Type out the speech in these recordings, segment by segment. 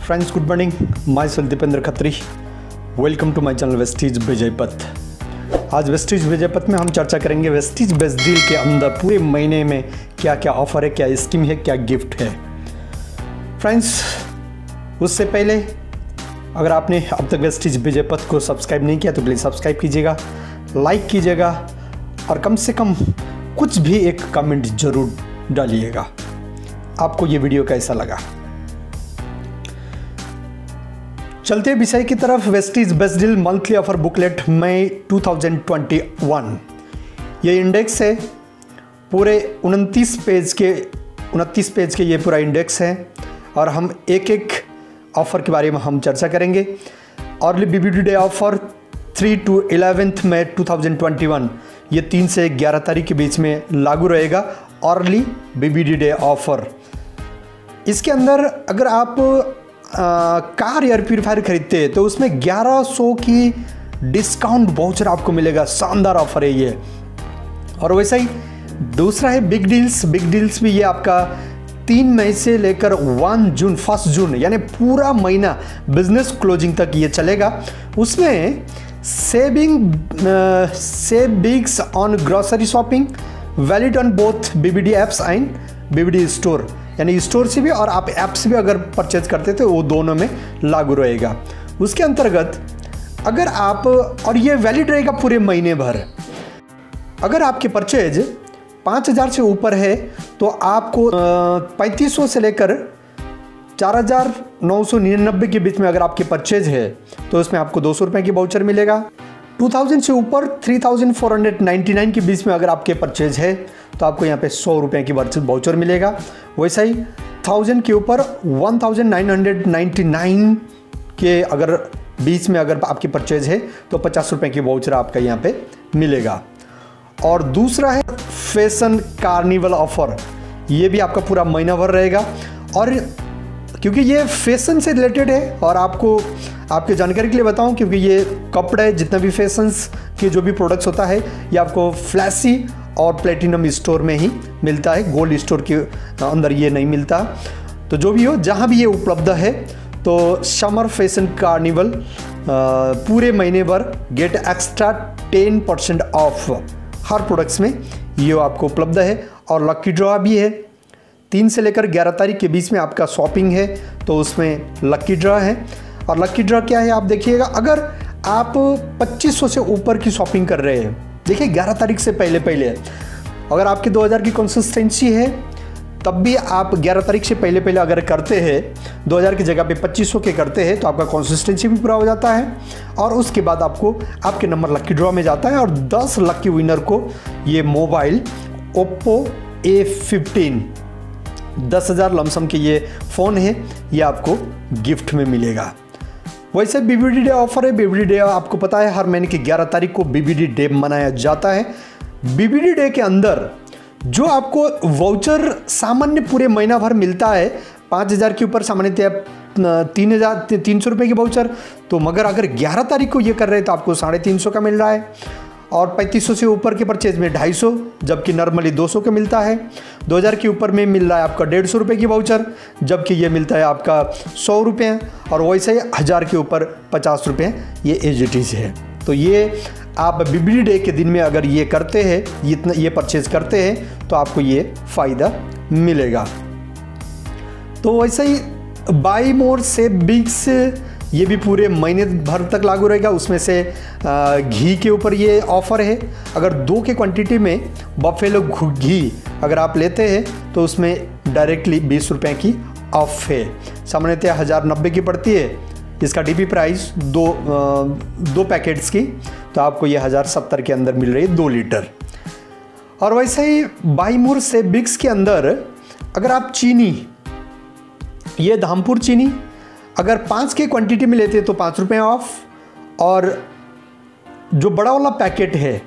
Friends, good morning. Myself Dipendra Khatri. Welcome to my channel Vestige Vijay Path. आज Vestige Vijay पथ में हम चर्चा करेंगे वेस्टीज बेस्ट डील के अंदर पूरे महीने में क्या क्या ऑफर है, क्या स्कीम है, क्या गिफ्ट है। फ्रेंड्स, उससे पहले अगर आपने अब तक वेस्टीज विजय पथ को सब्सक्राइब नहीं किया तो प्लीज़ सब्सक्राइब कीजिएगा, लाइक कीजिएगा और कम से कम कुछ भी एक कमेंट जरूर डालिएगा। आपको ये वीडियो कैसा लगा। चलते विषय की तरफ। Vestige best deal monthly offer booklet May 2021। ये इंडेक्स है, पूरे 29 पेज के ये पूरा इंडेक्स है और हम एक एक ऑफर के बारे में हम चर्चा करेंगे। Early BBD day offer 3 to 11 मई 2021, ये 3 से 11 तारीख के बीच में लागू रहेगा। अर्ली बीबीडी डे ऑफर, इसके अंदर अगर आप कार एयर प्यूरीफायर खरीदते हैं तो उसमें 1100 की डिस्काउंट वाउचर आपको मिलेगा। शानदार ऑफर है ये। और वैसा ही दूसरा है बिग डील्स। बिग डील्स भी ये आपका 3 मई से लेकर 1 जून यानी पूरा महीना बिजनेस क्लोजिंग तक ये चलेगा। उसमें savings on grocery shopping valid on both BBD apps and BBD store, यानी स्टोर से भी और आप ऐप से भी अगर परचेज करते थे वो दोनों में लागू रहेगा। उसके अंतर्गत अगर आप, और ये वैलिड रहेगा पूरे महीने भर, अगर आपके परचेज 5000 से ऊपर है तो आपको 3500 से लेकर 4999 के बीच में अगर आपके परचेज है तो उसमें आपको 200 रुपये की वाउचर मिलेगा। 2000 से ऊपर 3499 के बीच में अगर आपके परचेज है तो आपको यहाँ पे 100 रुपये की वाउचर मिलेगा। वैसा ही 1000 के ऊपर 1999 के अगर बीच में अगर आपकी परचेज है तो 50 रुपये की वाउचर आपका यहाँ पे मिलेगा। और दूसरा है फैशन कार्निवल ऑफर, ये भी आपका पूरा महीना भर रहेगा। और क्योंकि ये फैशन से रिलेटेड है और आपके जानकारी के लिए बताऊं, क्योंकि ये कपड़े जितना भी फैशंस के जो भी प्रोडक्ट्स होता है ये आपको फ्लैशी और प्लेटिनम स्टोर में ही मिलता है, गोल्ड स्टोर के अंदर ये नहीं मिलता। तो जो भी हो, जहां भी ये उपलब्ध है, तो समर फैशन कार्निवल पूरे महीने भर get extra 10% of her products में ये आपको उपलब्ध है। और लकी ड्रॉ भी है, 3 से लेकर 11 तारीख के बीच में आपका शॉपिंग है तो उसमें लकी ड्रॉ है। और लकी ड्रॉ क्या है आप देखिएगा, अगर आप 2500 से ऊपर की शॉपिंग कर रहे हैं, देखिए 11 तारीख से पहले अगर आपकी 2000 की कंसिस्टेंसी है तब भी आप 11 तारीख से पहले अगर करते हैं, 2000 की जगह पे 2500 के करते हैं तो आपका कंसिस्टेंसी भी पूरा हो जाता है। और उसके बाद आपके नंबर लकी ड्रॉ में जाता है और 10 लकी विनर को ये मोबाइल ओप्पो A15 10,000 लमसम के ये फ़ोन है, ये आपको गिफ्ट में मिलेगा। वैसे बीबीडी डे ऑफर है। बीबीडी डे आपको पता है हर महीने की 11 तारीख को बीबीडी डे मनाया जाता है। बीबीडी डे के अंदर जो आपको वाउचर सामान्य पूरे महीना भर मिलता है, 5000 के ऊपर सामान्यतः 300 रुपये की वाउचर, तो मगर अगर 11 तारीख को ये कर रहे हैं तो आपको 350 का मिल रहा है। और 3500 से ऊपर के परचेज में 250, जबकि नॉर्मली 200 का मिलता है। 2000 के ऊपर में मिल रहा है आपका 150 रुपये की वाउचर, जबकि ये मिलता है आपका 100 रुपये। और वैसे ही 1000 के ऊपर 50 रुपये, ये एज इट इज़ है। तो ये आप बीबीडी डे के दिन में अगर ये करते हैं, ये परचेज करते हैं तो आपको ये फ़ायदा मिलेगा। तो वैसे ही बाई मोर से बिग्स, ये भी पूरे महीने भर तक लागू रहेगा। उसमें से घी के ऊपर ये ऑफ़र है। अगर 2 के क्वांटिटी में बफेलो घी अगर आप लेते हैं तो उसमें डायरेक्टली 20 रुपये की ऑफ है। सामान्यतः 1090 की पड़ती है इसका डीपी प्राइस, दो पैकेट्स की, तो आपको ये 1070 के अंदर मिल रही है 2 लीटर। और वैसे ही बाई मोर से बिग्स के अंदर अगर आप चीनी, ये धामपुर चीनी अगर 5 के क्वांटिटी में लेते हैं तो 5 रुपये ऑफ। और जो बड़ा वाला पैकेट है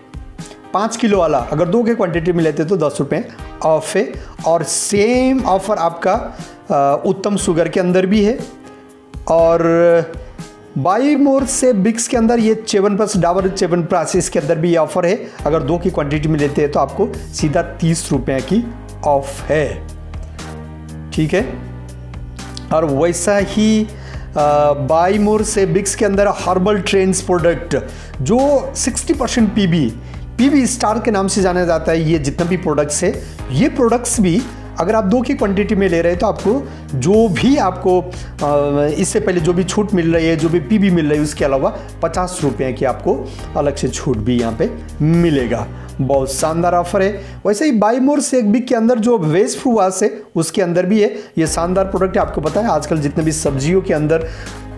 5 किलो वाला, अगर 2 के क्वांटिटी में लेते हैं तो 10 रुपये ऑफ है। और सेम ऑफर आपका उत्तम शुगर के अंदर भी है। और बाई मोर से बिग्स के अंदर ये च्यवनप्राश, डाबर च्यवनप्राश, इसके अंदर भी ये ऑफर है। अगर 2 की क्वांटिटी में लेते हैं तो आपको सीधा 30 रुपये की ऑफ है। ठीक है। और वैसा ही बाई मोर से बिक्स के अंदर हर्बल ट्रेंड्स प्रोडक्ट जो 60% पीबी स्टार के नाम से जाना जाता है। ये जितना भी प्रोडक्ट्स है, ये प्रोडक्ट्स भी अगर आप 2 की क्वांटिटी में ले रहे हैं तो आपको जो भी आपको इससे पहले जो भी छूट मिल रही है, जो भी पीबी मिल रही है, उसके अलावा 50 रुपये की आपको अलग से छूट भी यहाँ पे मिलेगा। बहुत शानदार ऑफर है। वैसे ही बाई मोर से एक बिग के अंदर जो वेज फ्रूवास है उसके अंदर भी है। ये शानदार प्रोडक्ट है। आपको पता है आजकल जितने भी सब्जियों के अंदर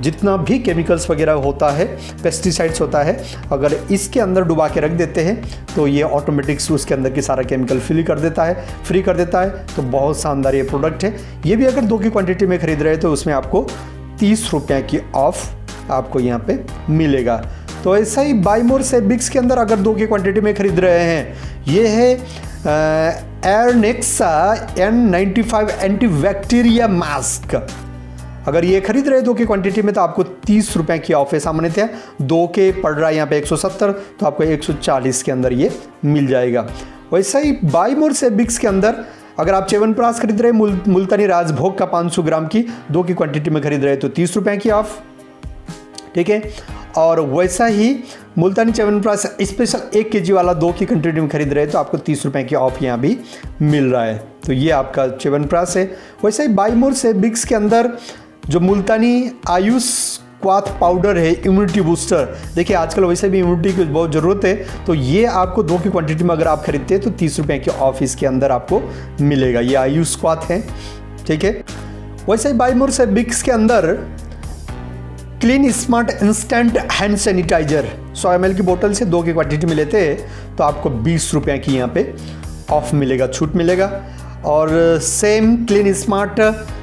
जितना भी केमिकल्स वगैरह होता है, पेस्टिसाइड्स होता है, अगर इसके अंदर डुबा के रख देते हैं तो ये ऑटोमेटिक्स उसके अंदर की सारा केमिकल फ्री कर देता है। तो बहुत शानदार ये प्रोडक्ट है। ये भी अगर 2 की क्वांटिटी में खरीद रहे हैं तो उसमें आपको 30 रुपये की ऑफ आपको यहाँ पे मिलेगा। तो ऐसा ही बाई मोर से बिक्स के अंदर अगर 2 की क्वांटिटी में खरीद रहे हैं, ये है एयरनेक्सा N95 एंटीबैक्टीरिया मास्क। अगर ये खरीद रहे 2 की क्वांटिटी में तो आपको 30 रुपये की ऑफ है। सामान्यतः 2 के पड़ रहा है यहाँ पे 170, तो आपको 140 के अंदर ये मिल जाएगा। वैसा ही बाई मोर से बिक्स के अंदर अगर आप च्यवनप्राश खरीद रहे हैं मुल्तानी राजभोग का 500 ग्राम की 2 की क्वांटिटी में खरीद रहे हैं तो 30 रुपये की ऑफ, ठीक है। और वैसा ही मुल्तानी च्यवनप्राश स्पेशल 1 kg वाला 2 की क्वांटिटी में खरीद रहे हैं तो आपको 30 रुपये की ऑफ यहाँ भी मिल रहा है। तो ये आपका च्यवनप्राश है। वैसे ही बाई मोर से बिक्स के अंदर जो मुल्तानी आयुष क्वाथ पाउडर है, इम्यूनिटी बूस्टर, देखिए आजकल वैसे भी इम्यूनिटी की बहुत ज़रूरत है, तो ये आपको 2 की क्वांटिटी में अगर आप खरीदते हैं तो 30 रुपये की ऑफ इसके अंदर आपको मिलेगा। ये आयुष क्वाथ है, ठीक है। वैसे ही बाई मोर से बिक्स के अंदर clean smart instant hand sanitizer 100 ml की बोतल से 2 की क्वांटिटी में लेते हैं तो आपको 20 रुपये की यहाँ पे ऑफ मिलेगा, छूट मिलेगा। और same clean smart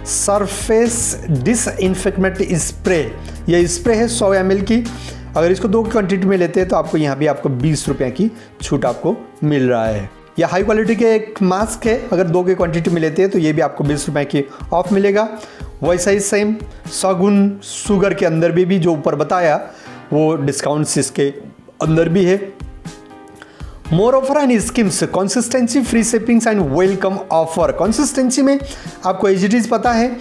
surface disinfectant spray, ये स्प्रे है 100 ml की, अगर इसको 2 की क्वांटिटी में लेते हैं तो आपको यहाँ भी आपको 20 रुपये की छूट आपको मिल रहा है। यह हाई क्वालिटी के एक मास्क है, अगर 2 की क्वांटिटी में लेते हैं तो ये भी आपको 20 रुपये की ऑफ मिलेगा। वैसा ही सेम सगुन शुगर के अंदर भी जो ऊपर बताया वो डिस्काउंट्स इसके अंदर भी है। More offer and schemes, consistency, free shippings and welcome offer. Consistency में आपको एजिटीज पता है,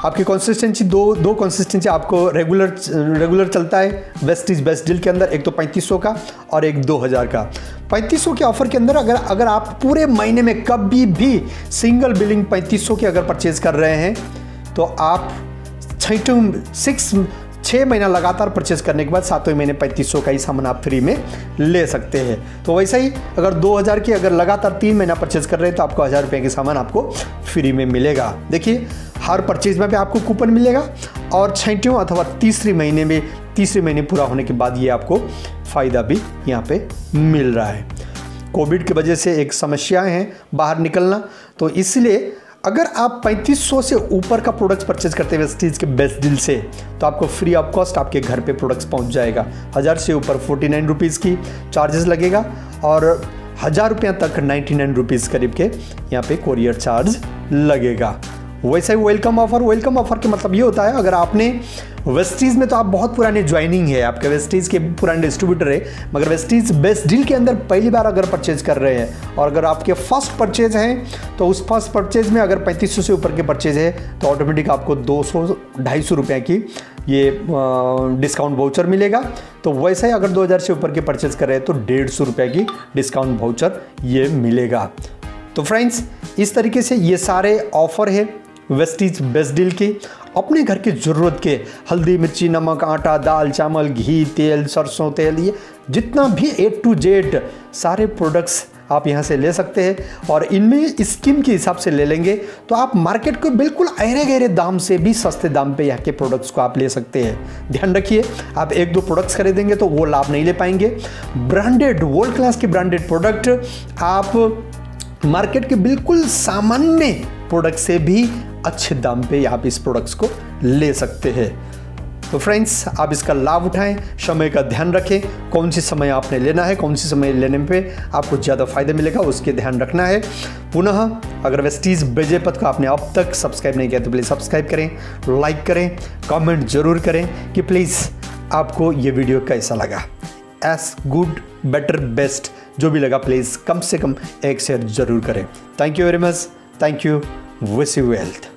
आपकी कंसिस्टेंसी दो कंसिस्टेंसी आपको रेगुलर चलता है वेस्टीज बेस्ट डील के अंदर, एक तो 3500 का और एक 2000 का। 3500 के ऑफर के अंदर अगर आप पूरे महीने में कभी भी सिंगल बिलिंग 3500 की अगर परचेज कर रहे हैं तो आप 6 महीना लगातार परचेज करने के बाद 7वें महीने 3500 का ही सामान आप फ्री में ले सकते हैं। तो वैसा ही अगर 2000 की अगर लगातार 3 महीना परचेज कर रहे हैं तो आपको 1000 रुपये के सामान आपको फ्री में मिलेगा। देखिए हर परचेज में भी आपको कूपन मिलेगा और 6वें अथवा तीसरे महीने पूरा होने के बाद ये आपको फ़ायदा भी यहाँ पे मिल रहा है। कोविड की वजह से एक समस्याएं हैं बाहर निकलना, तो इसलिए अगर आप 3500 से ऊपर का प्रोडक्ट्स परचेज करते हैं वेस्टीज के बेस्ट डील से तो आपको फ्री ऑफ कॉस्ट आपके घर पे प्रोडक्ट्स पहुंच जाएगा। 1000 से ऊपर 49 रुपीज़ की चार्जेस लगेगा और 1000 रुपये तक 99 रुपीज़ करीब के यहाँ पे कोरियर चार्ज लगेगा। वैसे ही वेलकम ऑफर के मतलब ये होता है अगर आपने वेस्टीज में तो आप बहुत पुराने ज्वाइनिंग है, आपके वेस्टीज के पुराने डिस्ट्रीब्यूटर है, मगर वेस्टीज बेस्ट डील के अंदर पहली बार अगर परचेज कर रहे हैं और अगर आपके फर्स्ट परचेज हैं तो उस फर्स्ट परचेज में अगर 3500 से ऊपर के परचेज है तो ऑटोमेटिक आपको 200-250 रुपये की ये डिस्काउंट वाउचर मिलेगा। तो वैसे ही अगर 2000 से ऊपर के परचेज कर रहे हैं तो 150 रुपये की डिस्काउंट वाउचर ये मिलेगा। तो फ्रेंड्स इस तरीके से ये सारे ऑफर है वेस्टीज बेस्ट डील की। अपने घर की ज़रूरत के हल्दी, मिर्ची, नमक, आटा, दाल, चावल, घी, तेल, सरसों तेल, ये जितना भी A to Z सारे प्रोडक्ट्स आप यहाँ से ले सकते हैं और इनमें स्कीम के हिसाब से ले लेंगे तो आप मार्केट को बिल्कुल अहरे गहरे दाम से भी सस्ते दाम पे यहाँ के प्रोडक्ट्स को आप ले सकते हैं। ध्यान रखिए आप 1-2 प्रोडक्ट्स खरीदेंगे तो वो लाभ नहीं ले पाएंगे। ब्रांडेड वर्ल्ड क्लास के ब्रांडेड प्रोडक्ट आप मार्केट के बिल्कुल सामान्य प्रोडक्ट से भी अच्छे दाम पे आप इस प्रोडक्ट्स को ले सकते हैं। तो फ्रेंड्स आप इसका लाभ उठाएं, समय का ध्यान रखें, कौन सी समय आपने लेना है, कौन सी समय लेने पे आपको ज़्यादा फायदा मिलेगा उसके ध्यान रखना है। पुनः अगर वेस्टीज बेजेपत को आपने अब तक सब्सक्राइब नहीं किया तो प्लीज़ सब्सक्राइब करें, लाइक करें, कमेंट जरूर करें कि प्लीज़ आपको ये वीडियो कैसा लगा। एस गुड बेटर बेस्ट जो भी लगा प्लीज़ कम से कम एक शेयर जरूर करें। Thank you very much, thank you, wish you wealth.